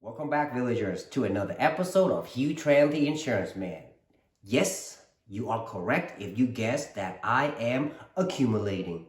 Welcome back, villagers, to another episode of Hugh Tran the Insurance Man. Yes, you are correct if you guess that I am accumulating.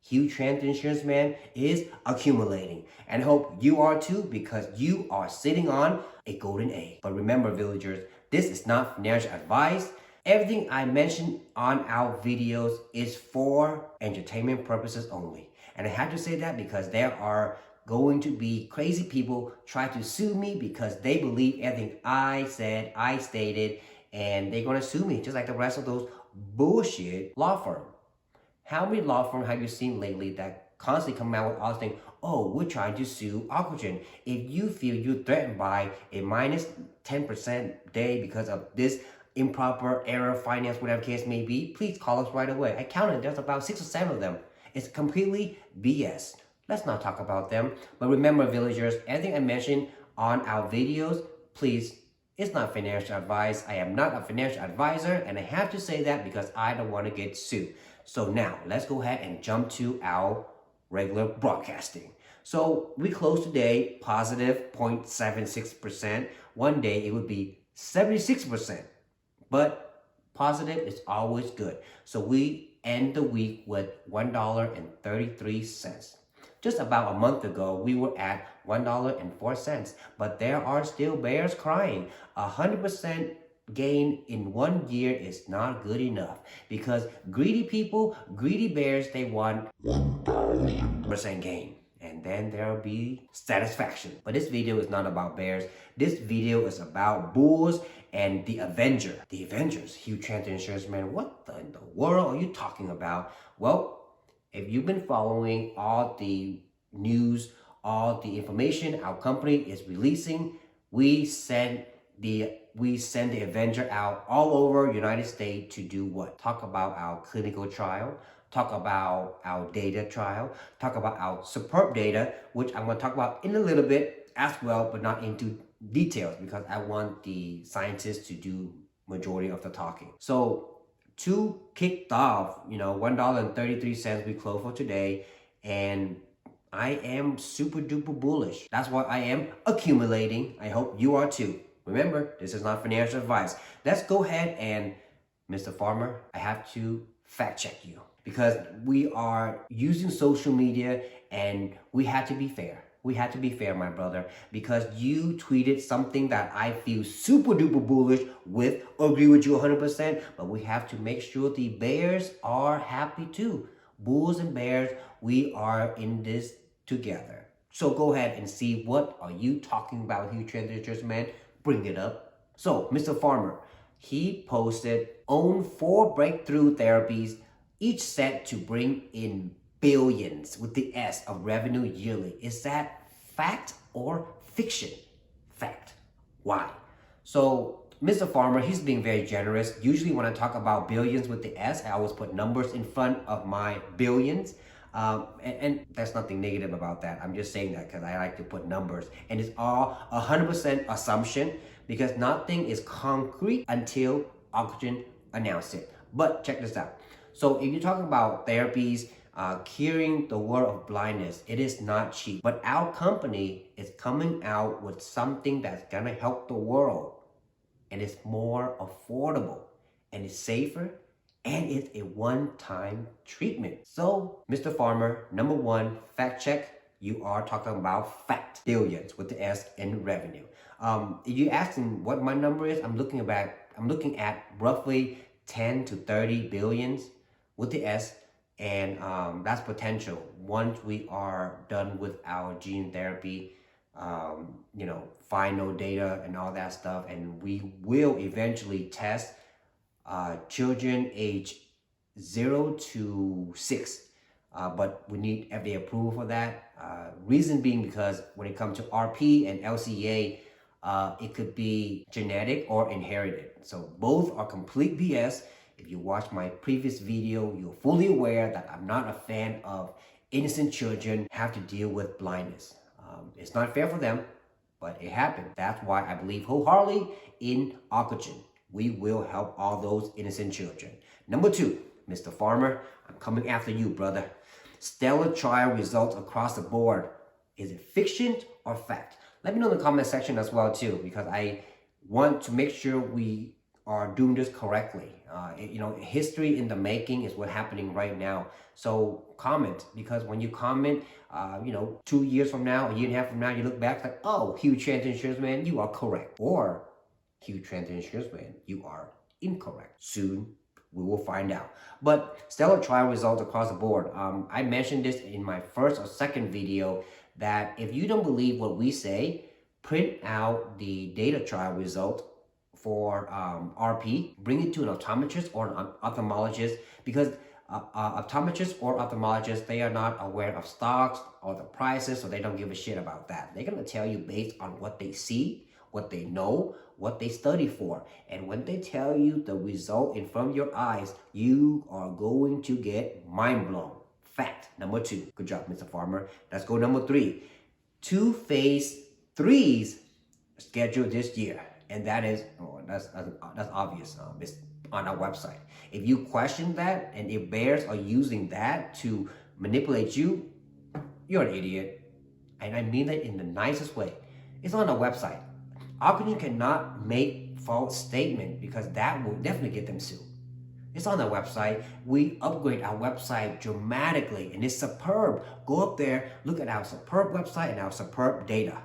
Hugh Tran the Insurance Man is accumulating, and I hope you are too, because you are sitting on a golden egg. But remember, villagers, this is not financial advice. Everything I mention on our videos is for entertainment purposes only. And I have to say that because there are going to be crazy people try to sue me because they believe everything I said, I stated, and they're going to sue me just like the rest of those bullshit law firms. How many law firms have you seen lately that constantly come out with all things? Oh, we're trying to sue Ocugen. If you feel you're threatened by a minus 10% day because of this improper error, finance, whatever case may be, please call us right away. I counted, there's about 6 or 7 of them. It's completely BS. Let's not talk about them. But remember, villagers, everything I mentioned on our videos, please, it's not financial advice. I am not a financial advisor, and I have to say that because I don't want to get sued. So now, let's go ahead and jump to our regular broadcasting. So we closed today positive 0.76%. One day it would be 76%. But positive is always good. So we end the week with $1.33. Just about a month ago, we were at $1.04, but there are still bears crying. 100% gain in 1 year is not good enough because greedy people, greedy bears, they want 1,000% gain. And then there'll be satisfaction. But this video is not about bears. This video is about bulls and the Avenger. The Avengers, Hugh Tran the Insurance Man. What in the world are you talking about? Well, if you've been following all the news, all the information our company is releasing, we send the Avenger out all over United States to do what? Talk about our clinical trial, talk about our data trial, talk about our superb data, which I'm going to talk about in a little bit as well, but not into details because I want the scientists to do majority of the talking. So to kick off, $1.33 we close for today, and I am super duper bullish. That's why I am accumulating. I hope you are too. Remember, this is not financial advice. Let's go ahead and, Mr. Farmer, I have to fact check you because we are using social media and we had to be fair. We had to be fair, my brother, because you tweeted something that I feel super duper bullish with, agree with you 100%, but we have to make sure the bears are happy too. Bulls and bears, we are in this together. So go ahead and see what are you talking about, Hugh Tran the Insurance Man. Bring it up. So, Mr. Farmer, he posted own 4 breakthrough therapies, each set to bring in billions with the S of revenue yearly. Is that fact or fiction? Fact. Why? So Mr. Farmer, he's being very generous. Usually when I talk about billions with the S, I always put numbers in front of my billions. And there's nothing negative about that. I'm just saying that because I like to put numbers. And it's all 100% assumption because nothing is concrete until Ocugen announced it. But check this out. So if you're talking about therapies, curing the world of blindness, it is not cheap. But our company is coming out with something that's gonna help the world. And it's more affordable. And it's safer. And it's a one-time treatment. So, Mr. Farmer, number 1, fact check. You are talking about fact. Billions with the S in revenue. If you're asking what my number is, I'm looking at roughly 10 to 30 billions with the S. And that's potential once we are done with our gene therapy, final data and all that stuff. And we will eventually test children age 0 to 6. But we need FDA approval for that. Reason being because when it comes to RP and LCA, it could be genetic or inherited. So both are complete BS. If you watch my previous video, you're fully aware that I'm not a fan of innocent children have to deal with blindness. It's not fair for them, but it happened. That's why I believe wholeheartedly in Ocugen. We will help all those innocent children. Number 2, Mr. Farmer, I'm coming after you, brother. Stellar trial results across the board. Is it fiction or fact? Let me know in the comment section as well too, because I want to make sure we are doing this correctly. History in the making is what's happening right now. So comment, because when you comment, 2 years from now, a year and a half from now, you look back like, oh, huge trans insurance man, you are correct. Or huge trans insurance man, you are incorrect. Soon we will find out. But stellar trial results across the board. I mentioned this in my first or second video that if you don't believe what we say, print out the data trial result for RP, bring it to an optometrist or an ophthalmologist, because optometrists or ophthalmologists, they are not aware of stocks or the prices, so they don't give a shit about that. They're going to tell you based on what they see, what they know, what they study for. And when they tell you the result in front of your eyes, you are going to get mind blown. Fact number 2. Good job, Mr. Farmer. Let's go number 3. 2 phase 3s scheduled this year. And that is, that's obvious. It's on our website. If you question that, and if bears are using that to manipulate you, you're an idiot. And I mean that in the nicest way. It's on our website. Ocugen cannot make false statement, because that will definitely get them sued. It's on our website. We upgrade our website dramatically, and it's superb. Go up there, look at our superb website and our superb data.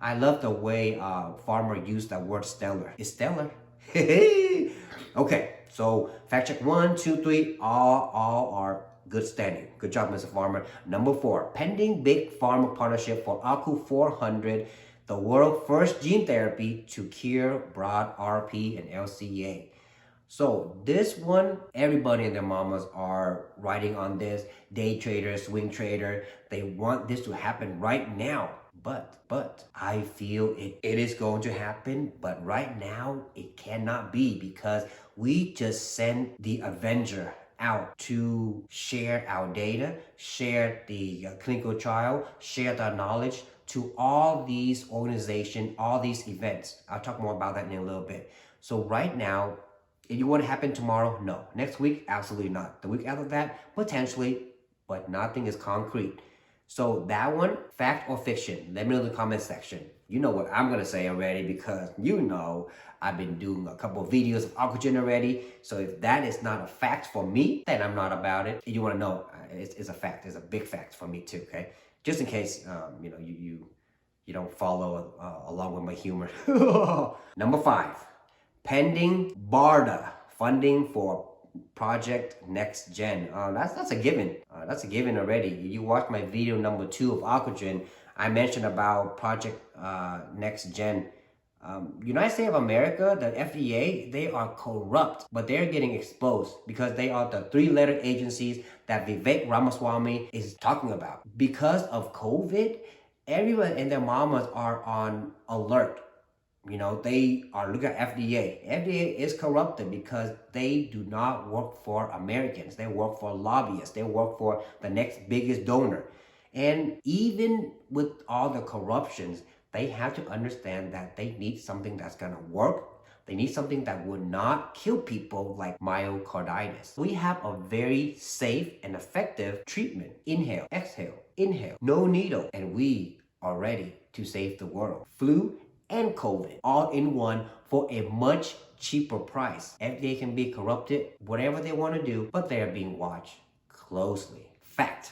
I love the way Farmer used that word stellar. It's stellar. Okay, so fact check 1, 2, 3, all are good standing. Good job, Mr. Farmer. Number 4, pending big pharma partnership for Ocu 400, the world's first gene therapy to cure broad RP and LCA. So this one, everybody and their mamas are writing on this. Day trader, swing trader, they want this to happen right now. But I feel it is going to happen, but right now it cannot be, because we just sent the Avenger out to share our data, share the clinical trial, share the knowledge to all these organizations, all these events. I'll talk more about that in a little bit. So right now, if you want to happen tomorrow, no. Next week, absolutely not. The week after that, potentially, but nothing is concrete. So that one, fact or fiction? Let me know in the comment section. You know what I'm going to say already, because I've been doing a couple of videos of Ocugen already. So if that is not a fact for me, then I'm not about it. If you want to know, it's a fact. It's a big fact for me too, okay? Just in case, you don't follow along with my humor. Number 5, pending BARDA funding for Project Next Gen. That's a given. That's a given already. You watched my video number 2 of Ocugen. I mentioned about Project Next Gen. United States of America, the FDA, they are corrupt, but they're getting exposed because they are the 3-letter agencies that Vivek Ramaswamy is talking about. Because of COVID, everyone and their mamas are on alert. They are looking at FDA. FDA is corrupted because they do not work for Americans. They work for lobbyists. They work for the next biggest donor. And even with all the corruptions, they have to understand that they need something that's going to work. They need something that would not kill people like myocarditis. We have a very safe and effective treatment. Inhale, exhale, inhale, no needle. And we are ready to save the world. Flu and COVID all in one for a much cheaper price. FDA can be corrupted, whatever they want to do, but they are being watched closely. Fact.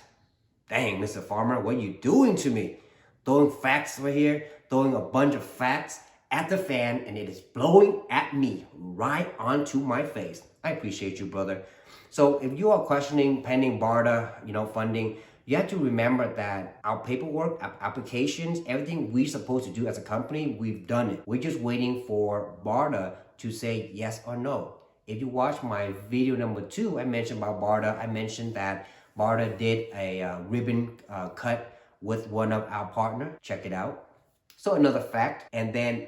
Dang, Mr. Farmer, what are you doing to me? Throwing facts right here, throwing a bunch of facts at the fan, and it is blowing at me right onto my face. I appreciate you, brother. So if you are questioning pending BARDA, funding, you have to remember that our paperwork, applications, everything we're supposed to do as a company, we've done it. We're just waiting for BARDA to say yes or no. If you watch my video number 2, I mentioned about BARDA. I mentioned that BARDA did a ribbon cut with one of our partners. Check it out. So another fact. And then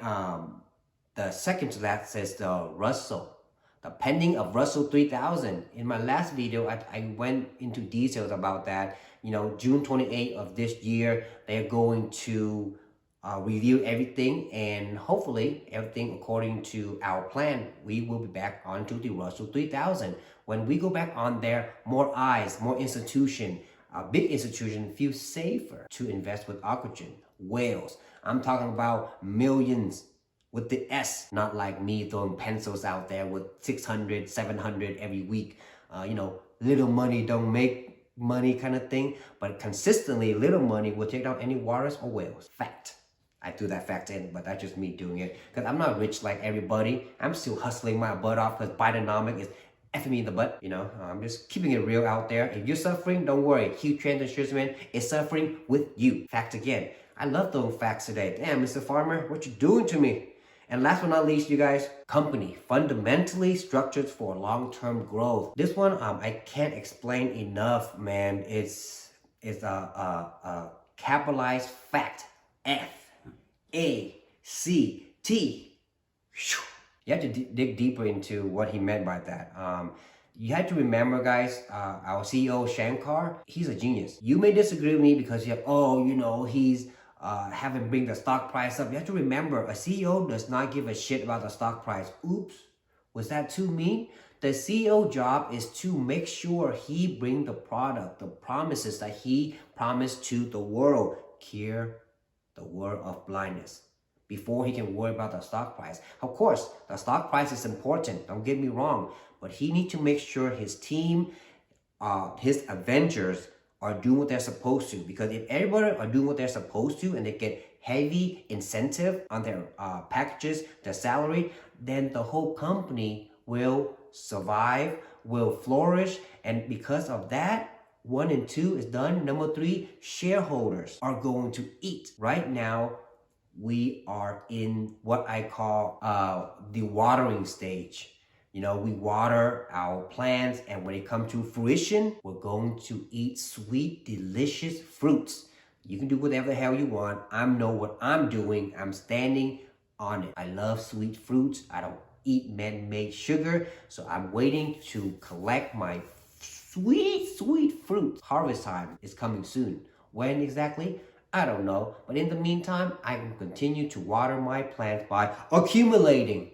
the second to that says the Russell. The pending of Russell 3000. In my last video, I went into details about that. June 28th of this year, they're going to review everything, and hopefully everything according to our plan, we will be back onto the Russell 3000. When we go back on there, more eyes, more institution, big institution feel safer to invest with Ocugen. Whales. I'm talking about millions with the S, not like me throwing pencils out there with 600, 700 every week. Little money don't make money kind of thing, but consistently little money will take down any waters or whales. Fact. I threw that fact in, but that's just me doing it because I'm not rich like everybody. I'm still hustling my butt off because Bidenomics is effing me in the butt. I'm just keeping it real out there. If you're suffering, don't worry. Huge Trend Insurance Man is suffering with you. Fact again. I love throwing facts today. Damn, Mr. Farmer, what you doing to me? And last but not least, you guys, company fundamentally structured for long-term growth. This one, I can't explain enough, man. It's a capitalized fact. FACT. You have to dig deeper into what he meant by that. You have to remember, guys, our CEO Shankar, he's a genius. You may disagree with me because he's having bring the stock price up. You have to remember, a CEO does not give a shit about the stock price. Oops, was that too mean? The CEO job is to make sure he bring the product, the promises that he promised to the world, cure the world of blindness, before he can worry about the stock price. Of course, the stock price is important, don't get me wrong, but he needs to make sure his team, his Avengers, are doing what they're supposed to. Because if everybody are doing what they're supposed to and they get heavy incentive on their packages, their salary, then the whole company will survive, will flourish. And because of that, 1 and 2 is done. Number 3, shareholders are going to eat. Right now, we are in what I call the watering stage. We water our plants, and when it comes to fruition, we're going to eat sweet, delicious fruits. You can do whatever the hell you want. I know what I'm doing. I'm standing on it. I love sweet fruits. I don't eat man-made sugar, so I'm waiting to collect my sweet, sweet fruits. Harvest time is coming soon. When exactly? I don't know. But in the meantime, I can continue to water my plants by accumulating.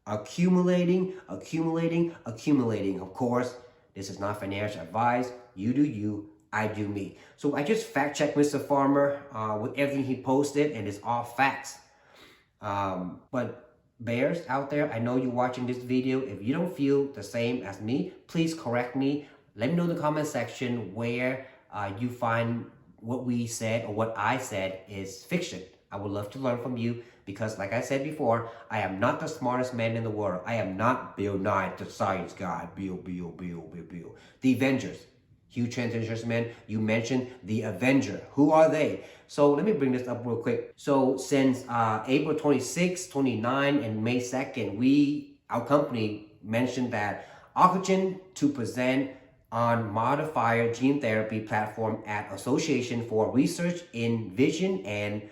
Accumulating. Of course, this is not financial advice. You do you, I do me. So I just fact checked Mr. Farmer with everything he posted, and it's all facts. But bears out there, I know you're watching this video. If you don't feel the same as me, please correct me. Let me know in the comment section where you find what we said or what I said is fiction. I would love to learn from you because, like I said before, I am not the smartest man in the world. I am not Bill Nye, the science guy. Bill. The Avengers. Huge transitions, man. You mentioned the Avenger. Who are they? So let me bring this up real quick. So since April 26, 29, and May 2nd, our company mentioned that Ocugen to present on modifier gene therapy platform at Association for Research in Vision and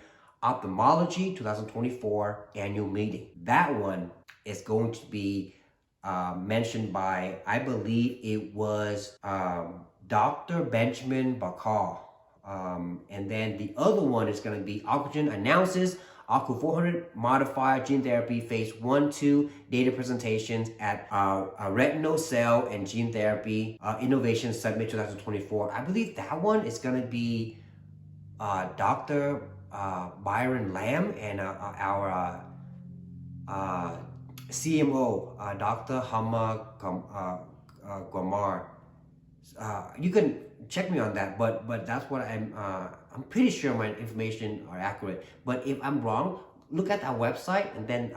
Ophthalmology 2024 annual meeting. That one is going to be mentioned by, I believe it was Dr. Benjamin Bakal. And then the other one is going to be Ocugen announces OCU400 modifier gene therapy phase 1-2 data presentations at Retinal Cell and Gene Therapy Innovation Summit 2024. I believe that one is going to be Dr. Byron Lamb and our CMO, Dr. Hama Gamar. You can check me on that, but that's what I'm pretty sure my information are accurate. But if I'm wrong, look at our website and then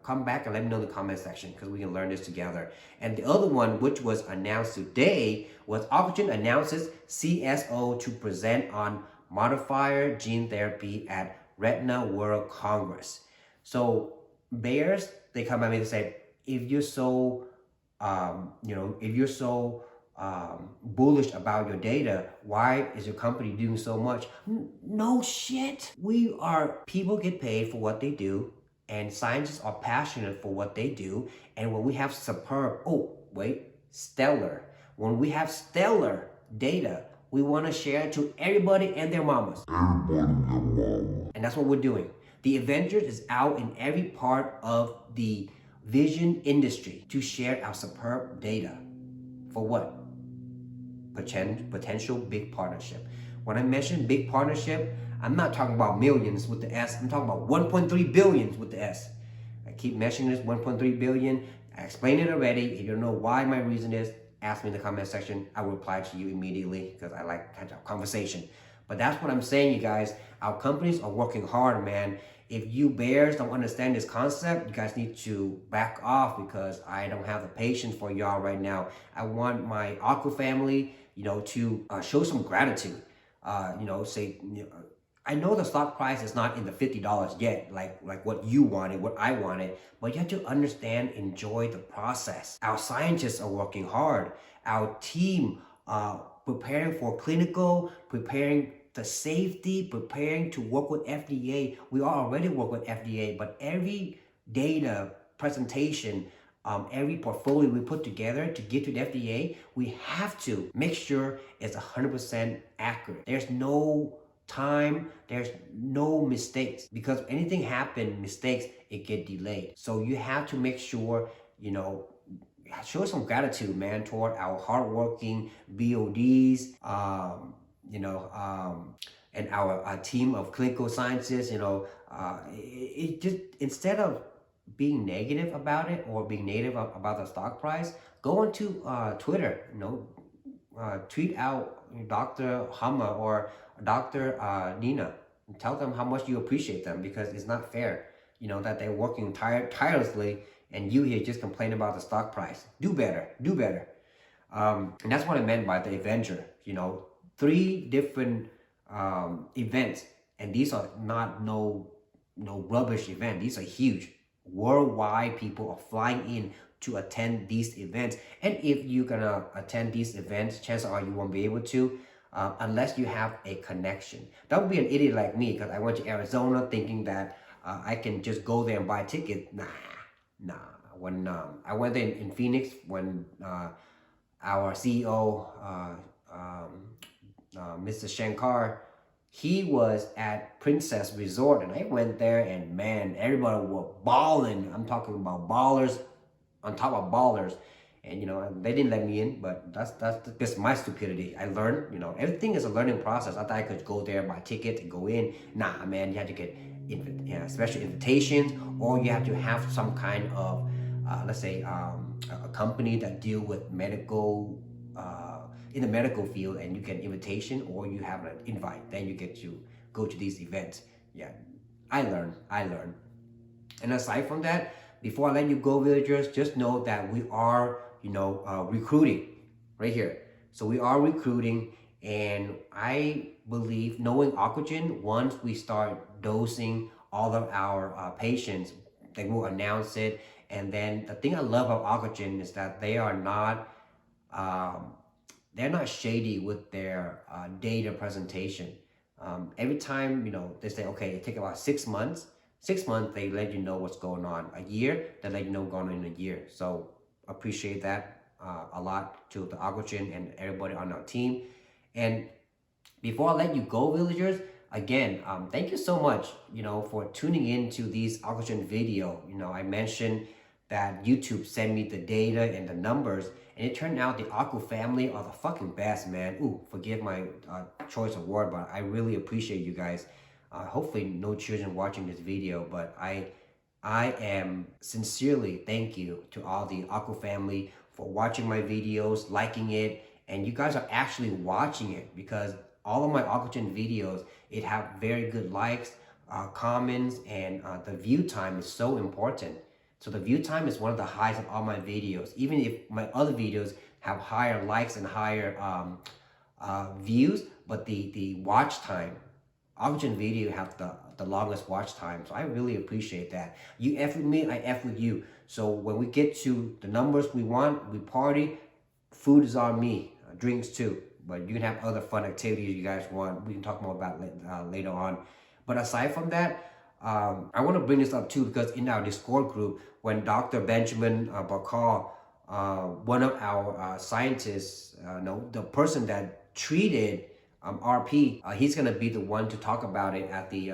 come back and let me know in the comment section because we can learn this together. And the other one, which was announced today, was Ocugen announces CSO to present on modifier gene therapy at Retina World Congress. So bears, they come at me and say, if you're so bullish about your data, why is your company doing so much? No shit. People get paid for what they do, and scientists are passionate for what they do. And when we have stellar. When we have stellar data, we want to share it to everybody and their mamas. And that's what we're doing. The Avengers is out in every part of the vision industry to share our superb data. For what? Potential big partnership. When I mention big partnership, I'm not talking about millions with the S. I'm talking about 1.3 billions with the S. I keep mentioning this 1.3 billion. I explained it already. If you don't know why my reason is, ask me in the comment section. I will reply to you immediately because I like to have a conversation. But that's what I'm saying, you guys. Our companies are working hard, man. If you bears don't understand this concept, you guys need to back off because I don't have the patience for y'all right now. I want my Aqua family, to show some gratitude. Say, I know the stock price is not in the $50 yet, like what you wanted, what I wanted, but you have to understand, enjoy the process. Our scientists are working hard. Our team preparing for clinical, preparing the safety, preparing to work with FDA. We already work with FDA, but every data presentation, every portfolio we put together to get to the FDA, we have to make sure it's 100% accurate. There's no time, there's no mistakes, because if anything happen, mistakes, it get delayed. So you have to make sure, show some gratitude, man, toward our hardworking BODs, and our team of clinical scientists. It just, instead of being negative about it or being negative about the stock price, go onto Twitter, tweet out Dr. Hama or Dr. Nina, and tell them how much you appreciate them, because it's not fair, that they're working tirelessly and you here just complain about the stock price. Do better. And that's what I meant by the Avenger. 3 different events, and these are not no rubbish event. These are huge. Worldwide people are flying in to attend these events, and if you're gonna attend these events, chances are you won't be able to unless you have a connection. That would be an idiot like me, because I went to Arizona thinking that I can just go there and buy a ticket. Nah. When I went there in Phoenix, when our CEO, Mr. Shankar, he was at Princess Resort, and I went there, and man, everybody were balling. I'm talking about ballers on top of ballers, and they didn't let me in, but that's just my stupidity. I learned, everything is a learning process. I thought I could go there, buy a ticket, and go in. Nah, man, you have to get special invitations, or you have to have some kind of, let's say, a company that deal with medical, in the medical field, and you get invitation or you have an invite, then you get to go to these events. Yeah, I learned. And aside from that, before I let you go, villagers, just know that we are, recruiting right here. So we are recruiting, and I believe, knowing Ocugen, once we start dosing all of our patients, they will announce it. And then the thing I love about Ocugen is that they are not, they're not shady with their data presentation. Every time, they say, okay, it take about 6 months. 6 months, they let you know what's going on. A year, they let you know going on in a year. So appreciate that a lot to the Ocugen and everybody on our team. And before I let you go, villagers, again, thank you so much, for tuning in to these Ocugen video. I mentioned that YouTube sent me the data and the numbers, and it turned out the Aqua family are the fucking best, man. Ooh, forgive my choice of word, but I really appreciate you guys. Hopefully no children watching this video, but I am sincerely thank you to all the Aqua family for watching my videos, liking it, and you guys are actually watching it, because all of my Ocugen videos, it have very good likes, comments, and the view time is so important. So the view time is one of the highest of all my videos. Even if my other videos have higher likes and higher views, but the watch time, Ocugen video have the longest watch time. So I really appreciate that. You F with me, I F with you. So when we get to the numbers we want, we party, food is on me, drinks too. But you can have other fun activities you guys want. We can talk more about later on. But aside from that, I want to bring this up too, because in our Discord group, when Dr. Benjamin Bakal, one of our scientists, the person that treated RP, he's going to be the one to talk about it at the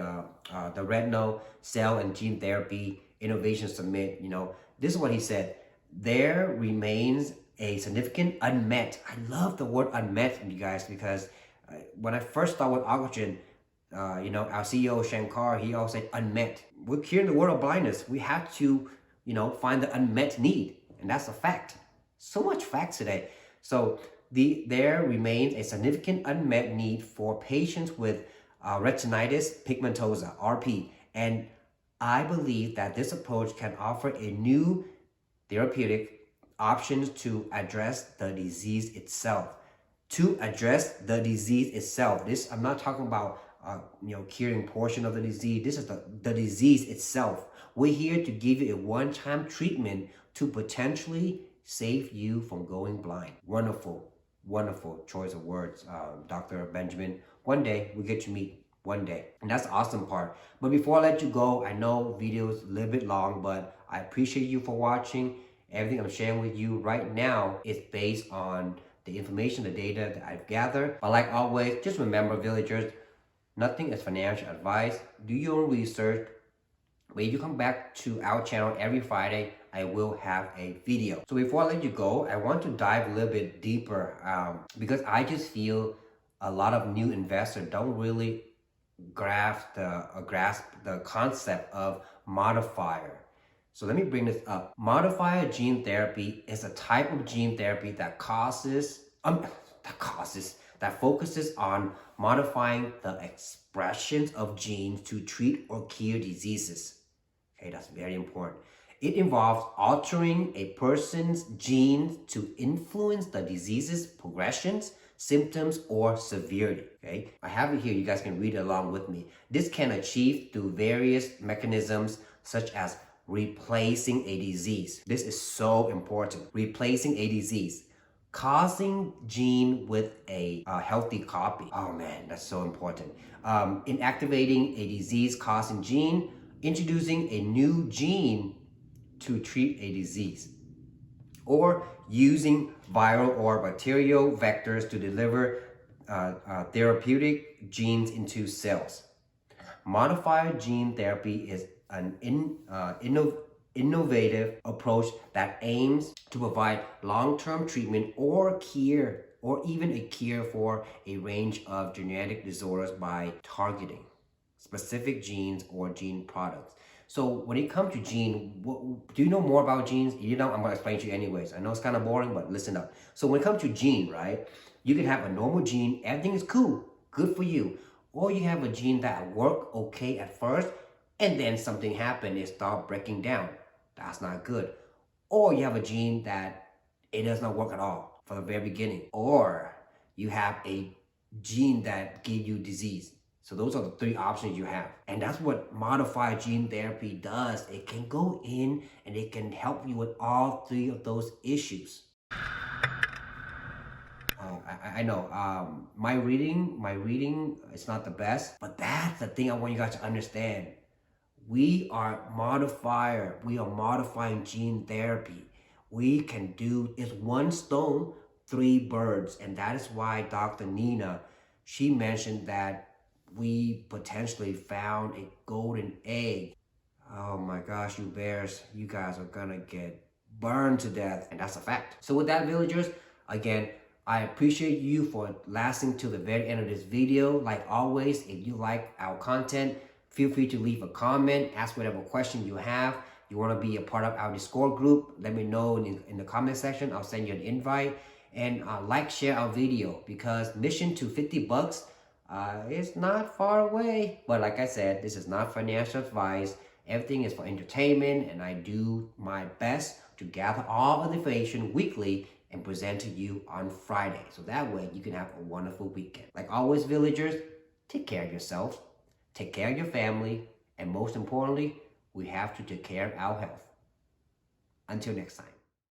Retinal Cell and Gene Therapy Innovation Summit. This is what he said: there remains a significant unmet. I love the word unmet, you guys, because when I first started with Ocugen, our CEO Shankar, he always said unmet. We're curing the world of blindness. We have to, find the unmet need, and that's a fact. So much facts today. So there remains a significant unmet need for patients with retinitis pigmentosa (RP), and I believe that this approach can offer a new therapeutic options to address the disease itself. To address the disease itself. This, I'm not talking about curing portion of the disease. This is the disease itself. We're here to give you a one-time treatment to potentially save you from going blind. Wonderful, wonderful choice of words, Dr. Benjamin. One day we get to meet. One day. And that's the awesome part. But before I let you go, I know videos a little bit long, but I appreciate you for watching. Everything I'm sharing with you right now is based on the information, the data that I've gathered. But like always, just remember, villagers, nothing is financial advice. Do your own research. But if you come back to our channel every Friday, I will have a video. So before I let you go, I want to dive a little bit deeper because I just feel a lot of new investors don't really grasp the concept of modifier. So let me bring this up. Modifier gene therapy is a type of gene therapy that focuses on modifying the expressions of genes to treat or cure diseases. Okay, that's very important. It involves altering a person's genes to influence the disease's progressions, symptoms, or severity. Okay, I have it here. You guys can read it along with me. This can achieve through various mechanisms such as replacing a disease. This is so important. Replacing a disease. Causing gene with a healthy copy. Oh man, that's so important. Inactivating a disease-causing gene. Introducing a new gene to treat a disease. Or using viral or bacterial vectors to deliver therapeutic genes into cells. Modifier gene therapy is an innovative approach that aims to provide long-term treatment or cure, or even a cure for a range of genetic disorders by targeting specific genes or gene products. So when it comes to gene, do you know more about genes? I'm going to explain to you anyways. I know it's kind of boring, but listen up. So when it comes to gene, right, you can have a normal gene, everything is cool, good for you. Or you have a gene that work okay at first, and then something happened, it start breaking down. That's not good. Or you have a gene that it does not work at all from the very beginning. Or you have a gene that gave you disease. So those are the three options you have. And that's what modified gene therapy does. It can go in and it can help you with all three of those issues. I know my reading is not the best, but that's the thing I want you guys to understand. We are modifying gene therapy. We can do, it's one stone, three birds. And that is why Dr. Nina, she mentioned that we potentially found a golden egg. Oh my gosh, you bears, you guys are gonna get burned to death. And that's a fact. So with that, villagers, again, I appreciate you for lasting to the very end of this video. Like always, if you like our content, feel free to leave a comment, ask whatever question you have. You want to be a part of our Discord group, let me know in the comment section. I'll send you an invite. And like, share our video, because mission to 50 bucks is not far away. But like I said, this is not financial advice. Everything is for entertainment, and I do my best to gather all of the information weekly and present to you on Friday. So that way you can have a wonderful weekend. Like always, villagers, take care of yourself, take care of your family, and most importantly, we have to take care of our health. Until next time.